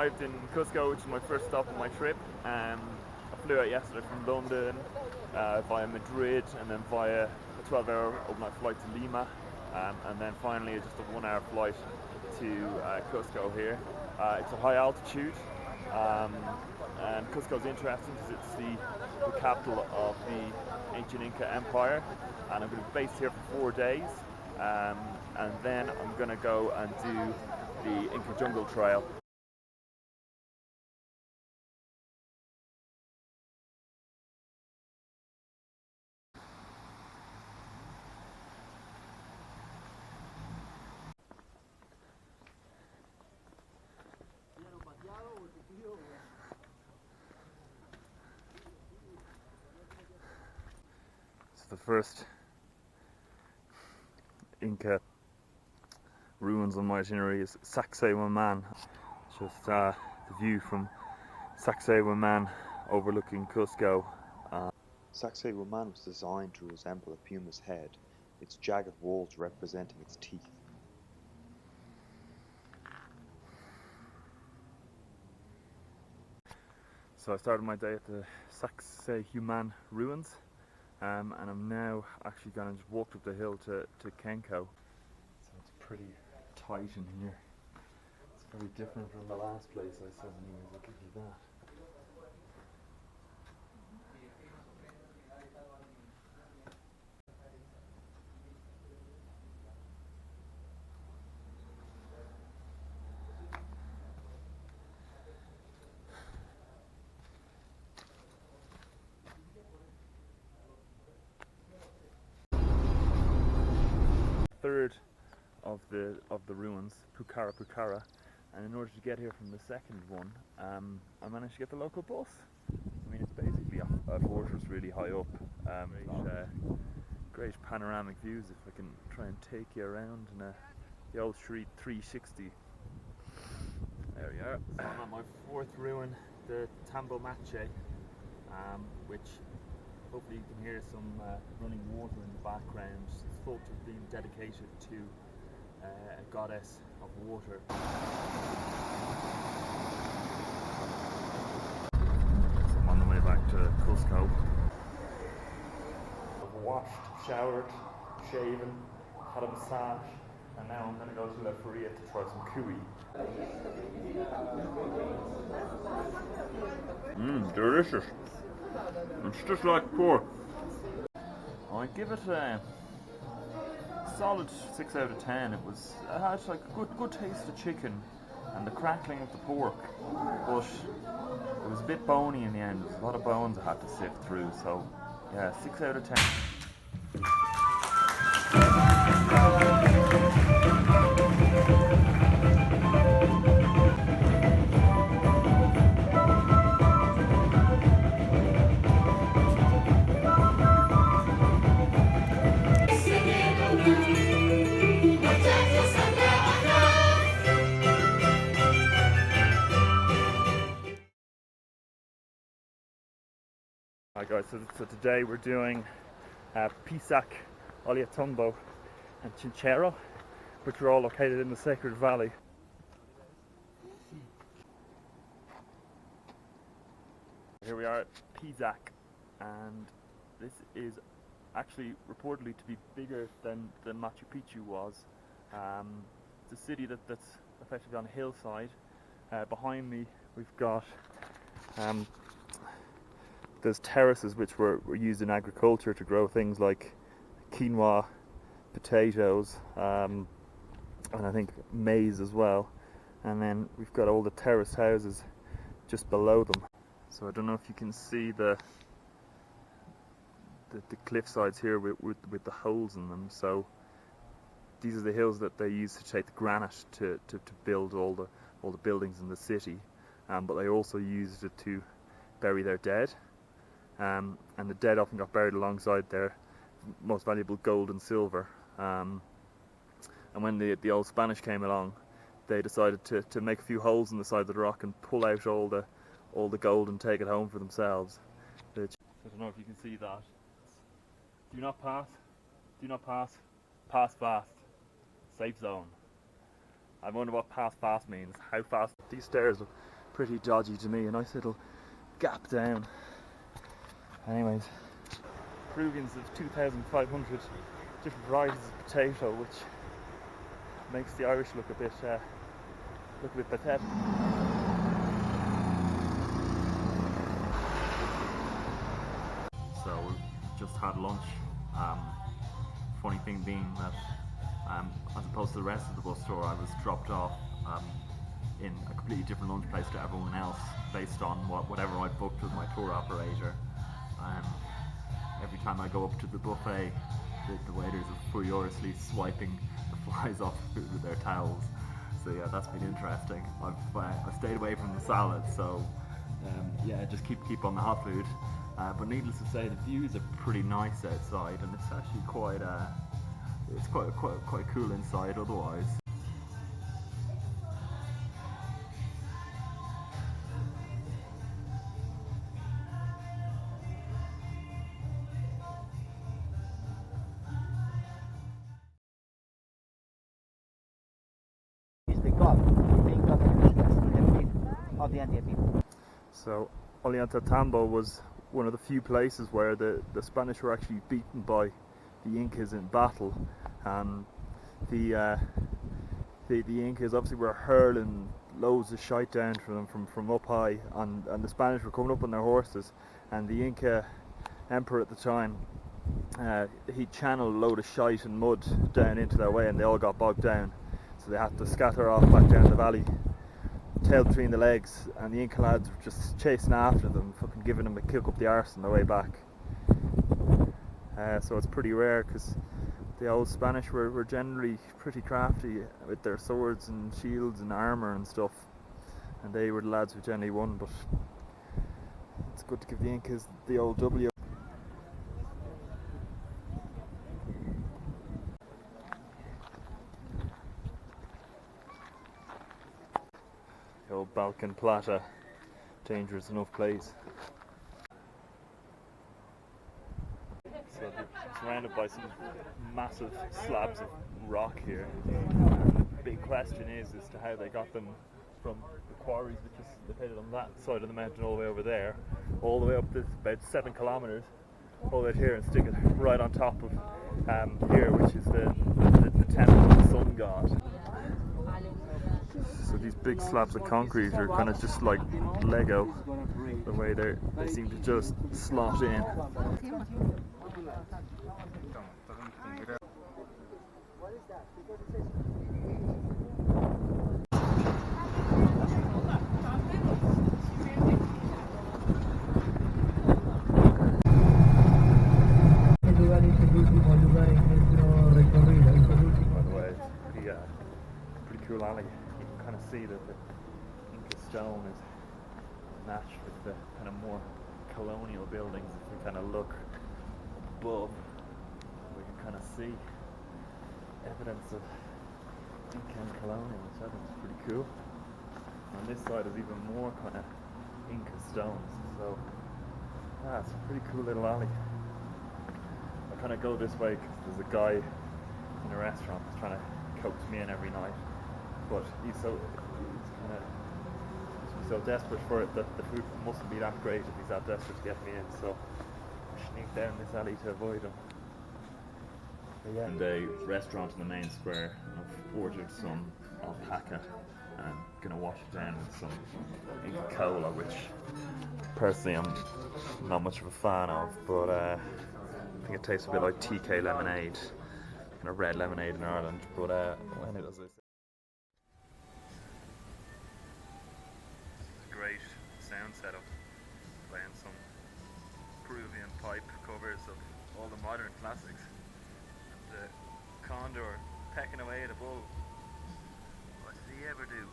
arrived in Cusco, which is my first stop on my trip. I flew out yesterday from London via Madrid and then via a 12-hour overnight flight to Lima, and then finally just a 1-hour flight to Cusco here. It's a high altitude, and Cusco is interesting because it's the capital of the ancient Inca Empire, and I'm going to be based here for 4 days, and then I'm going to go and do the Inca Jungle Trail. The first Inca ruins on my itinerary is Sacsayhuaman. Just the view from Sacsayhuaman overlooking Cusco. Sacsayhuaman was designed to resemble a puma's head, its jagged walls representing its teeth. So I started my day at the Sacsayhuaman ruins. And I'm now actually going to just walk up the hill to Kenko. So it's pretty tight in here. It's very different from the last place I saw anyways, I'll give you that. Third of the ruins, Pucara, and in order to get here from the second one, I managed to get the local bus. I mean, it's basically a fortress really high up. Great panoramic views. If I can try and take you around in the old street 360. There we are. So I'm at my fourth ruin, the Tambo Mache, which hopefully you can hear some running water in the background. It's thought to have been dedicated to a goddess of water. So I'm on the way back to Cusco. I've washed, showered, shaven, had a massage, and now I'm going to go to La Feria to try some cuy. Delicious. It's just like pork. I give it a solid 6 out of 10. It had like a good taste of chicken and the crackling of the pork, but it was a bit bony in the end. There was a lot of bones I had to sift through, so yeah, 6 out of 10. Alright guys, so today we're doing Pisac, Ollantaytambo and Chinchero, which are all located in the Sacred Valley. Here we are at Pisac, and this is actually reportedly to be bigger than Machu Picchu was. It's a city that's effectively on a hillside. Behind me we've got there's terraces which were used in agriculture to grow things like quinoa, potatoes, and I think maize as well. And then we've got all the terrace houses just below them. So I don't know if you can see the cliff sides here with the holes in them. So these are the hills that they use to take the granite to build all the buildings in the city. But they also used it to bury their dead. And the dead often got buried alongside their most valuable gold and silver. And when the old Spanish came along, they decided to make a few holes in the side of the rock and pull out all the gold and take it home for themselves. Which, I don't know if you can see that. Do not pass. Do not pass. Pass fast. Safe zone. I wonder what pass fast means. How fast? These stairs pretty dodgy to me. A nice little gap down. Anyways, Peruvians have 2,500 different varieties of potato, which makes the Irish look a bit pathetic. So we've just had lunch. Funny thing being that as opposed to the rest of the bus tour, I was dropped off in a completely different lunch place to everyone else based on whatever I booked with my tour operator. Every time I go up to the buffet, the waiters are furiously swiping the flies off the food with their towels. So yeah, that's been interesting. I've stayed away from the salad, so yeah, just keep on the hot food. But needless to say, the views are pretty nice outside, and it's actually quite cool inside otherwise. So Ollantaytambo was one of the few places where the Spanish were actually beaten by the Incas in battle. The Incas obviously were hurling loads of shite down from them from up high, and the Spanish were coming up on their horses, and the Inca emperor at the time, he channeled a load of shite and mud down into their way, and they all got bogged down, so they had to scatter off back down the valley, tail between the legs, and the Inca lads were just chasing after them, fucking giving them a kick up the arse on the way back. So it's pretty rare, because the old Spanish were generally pretty crafty with their swords and shields and armour and stuff, and they were the lads who generally won, but it's good to give the Incas the old W. The old Balkan Plata, dangerous enough place. So they're surrounded by some massive slabs of rock here. The big question is as to how they got them from the quarries which is located on that side of the mountain all the way over there, all the way up this about 7 kilometers, all the way here, and stick it right on top of here, which is the temple of the sun god. So these big slabs of concrete are kind of just like Lego, the way they seem to just slot in. By the way, it's pretty cool alley. You can kind of see that the Inca stone is matched with the kind of more colonial buildings. If we kind of look above, we can kind of see evidence of Incan colonial, which I think is pretty cool. On this side is even more kind of Inca stones, so it's a pretty cool little alley. I kind of go this way because there's a guy in a restaurant that's trying to coax me in every night, but he's so desperate for it that the food mustn't be that great if he's that desperate to get me in, so I sneak down this alley to avoid him. Yeah. And a restaurant in the main square, and I've ordered some alpaca and I'm gonna wash it down with some Inca Cola, which personally I'm not much of a fan of, but I think it tastes a bit like TK lemonade, kind of red lemonade in Ireland, but when it does this. It's a great sound setup, playing some Peruvian pipe covers of all the modern classics. The condor pecking away at a bull. What did he ever do?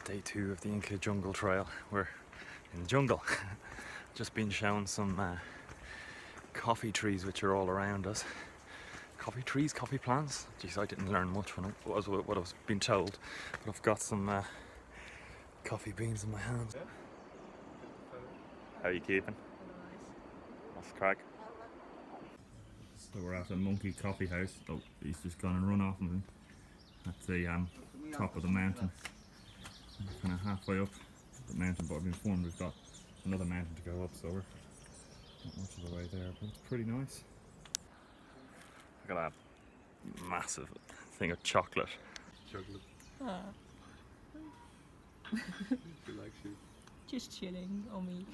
Day 2 of the Inca Jungle Trail. We're in the jungle. Just been shown some coffee trees which are all around us. Coffee trees, coffee plants. Geez, I didn't learn much when I was what I was being told, but I've got some coffee beans in my hands. How are you keeping? That's crack. So we're at a monkey coffee house. Oh, he's just gone and run off of me. At the top of the mountain. Kind of halfway up the mountain, but I've been informed we've got another mountain to go up, so we're not much of the way there, but it's pretty nice. Look at that massive thing of chocolate. Ah. She likes you. Just chilling on me.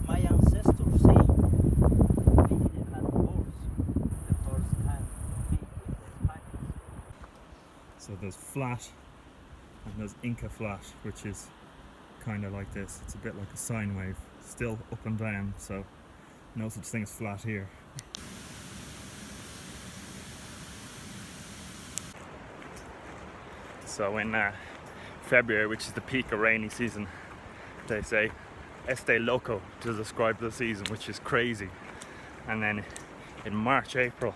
My ancestors say they didn't have doors. The doors can be with the spikes. So there's flat and there's Inca flat, which is kind of like this. It's a bit like a sine wave, still up and down, so no such thing as flat here. So in February, which is the peak of rainy season, they say "Este loco" to describe the season, which is crazy. And then in March, April,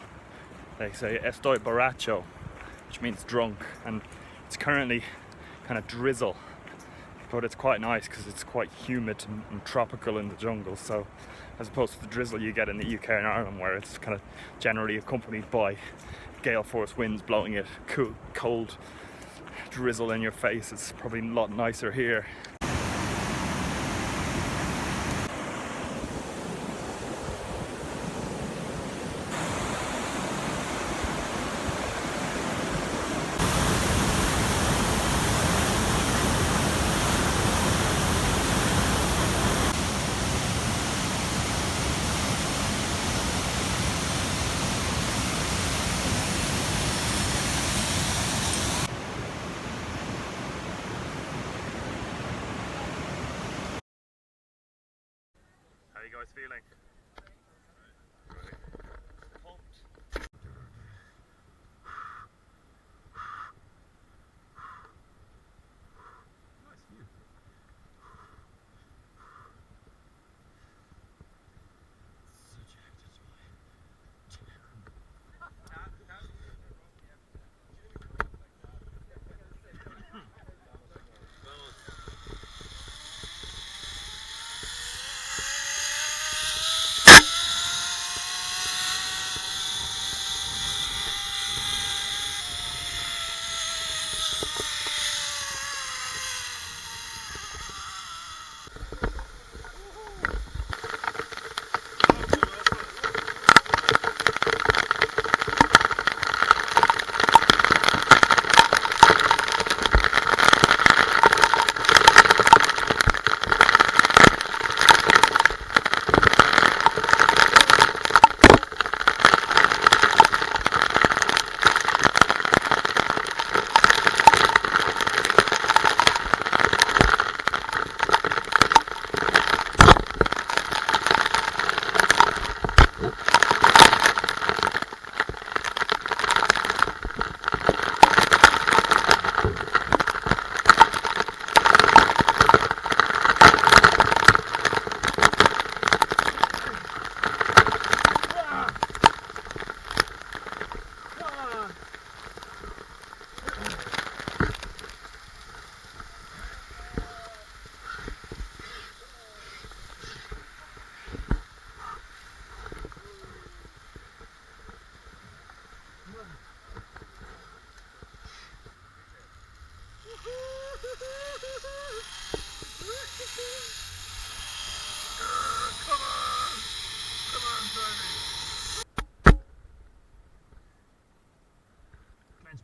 they say "Estoy borracho," which means drunk. And it's currently kind of drizzle, but it's quite nice because it's quite humid and tropical in the jungle. So as opposed to the drizzle you get in the UK and Ireland, where it's kind of generally accompanied by gale force winds blowing it cold drizzle in your face, it's probably a lot nicer here. How are you guys feeling? Pumped. Nice view. Such hectic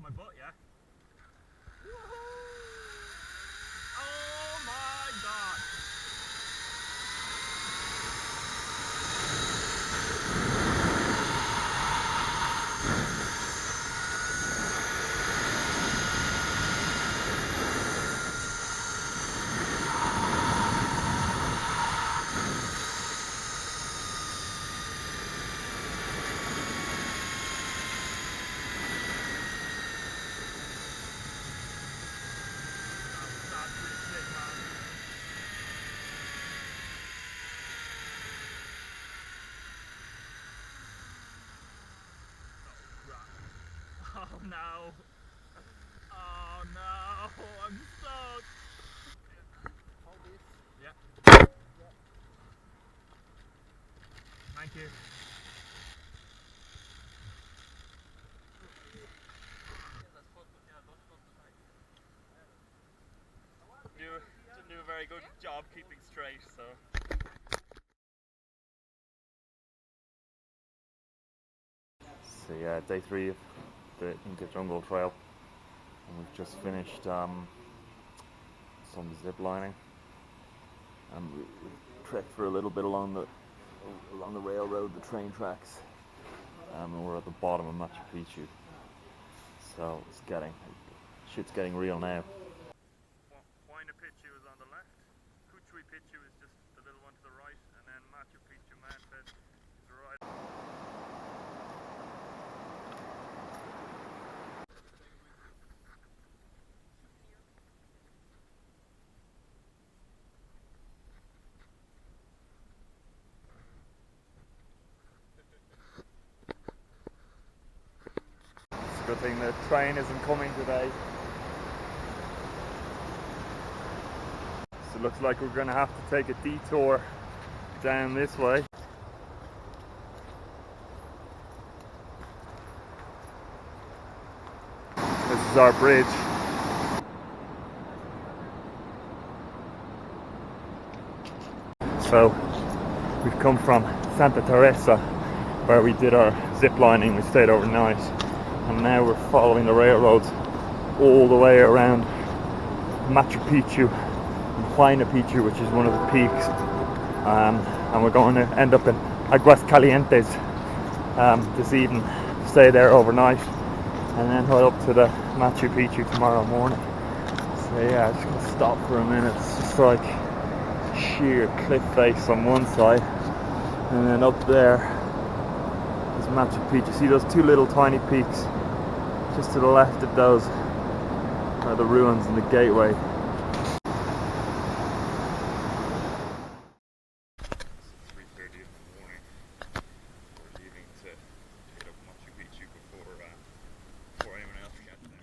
my butt, yeah? Oh my god! no. Oh no, I'm stuck. Hold this. Yeah. Thank you. Didn't do a very good job keeping straight, so. So yeah, day 3 of the Inca Jungle Trail, and we've just finished some zip lining, and we trekked for a little bit along the railroad, the train tracks, and we're at the bottom of Machu Picchu. So shit's getting real now. Huayna Picchu is on the left, Cuy Picchu is just the little one to the right, and then Machu Picchu Mountain is right. It's a good thing the train isn't coming today. So it looks like we're going to have to take a detour down this way. This is our bridge. So we've come from Santa Teresa, where we did our zip lining. We stayed overnight, and now we're following the railroads all the way around Machu Picchu and Huayna Picchu, which is one of the peaks, and we're going to end up in Aguascalientes this evening, stay there overnight, and then head up to the Machu Picchu tomorrow morning. So yeah, just gonna stop for a minute. It's just like sheer cliff face on one side, and then up there is Machu Picchu. See those two little tiny peaks? Just to the left of those are the ruins and the gateway. It's 3:30 in the morning. We're leaving to hit up Machu Picchu before anyone else gets there.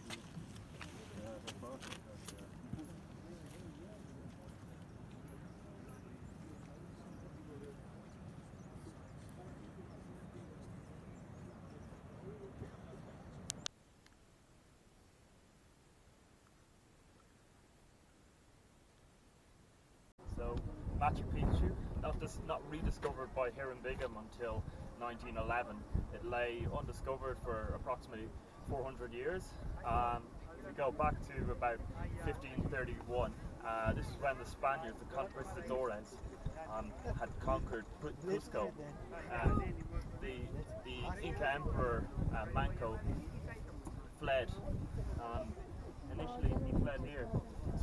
So Machu Picchu, not rediscovered by Hiram Bingham until 1911. It lay undiscovered for approximately 400 years. If we go back to about 1531, this is when the Spaniards, the conquistadores, had conquered Cusco. The Inca Emperor Manco fled. Initially he fled here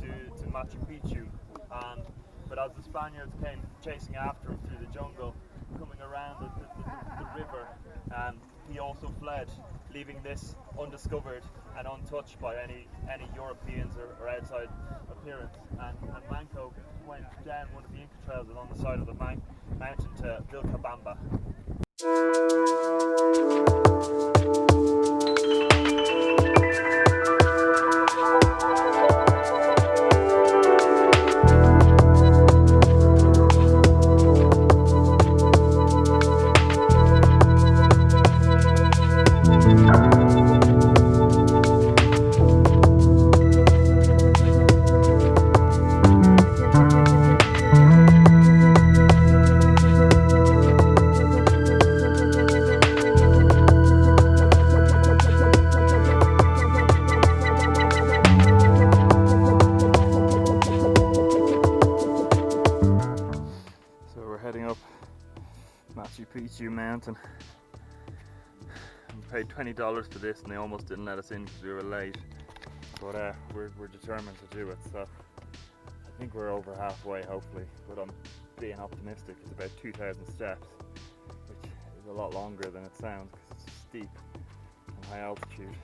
to Machu Picchu, but as the Spaniards came chasing after him through the jungle, coming around the river, he also fled, leaving this undiscovered and untouched by any Europeans or outside appearance. And Manco went down one of the Inca trails along the side of the mountain to Vilcabamba. Machu Picchu mountain. We paid $20 for this and they almost didn't let us in because we were late, but we're determined to do it, so I think we're over halfway hopefully, but I'm being optimistic. It's about 2,000 steps, which is a lot longer than it sounds because it's steep and high altitude.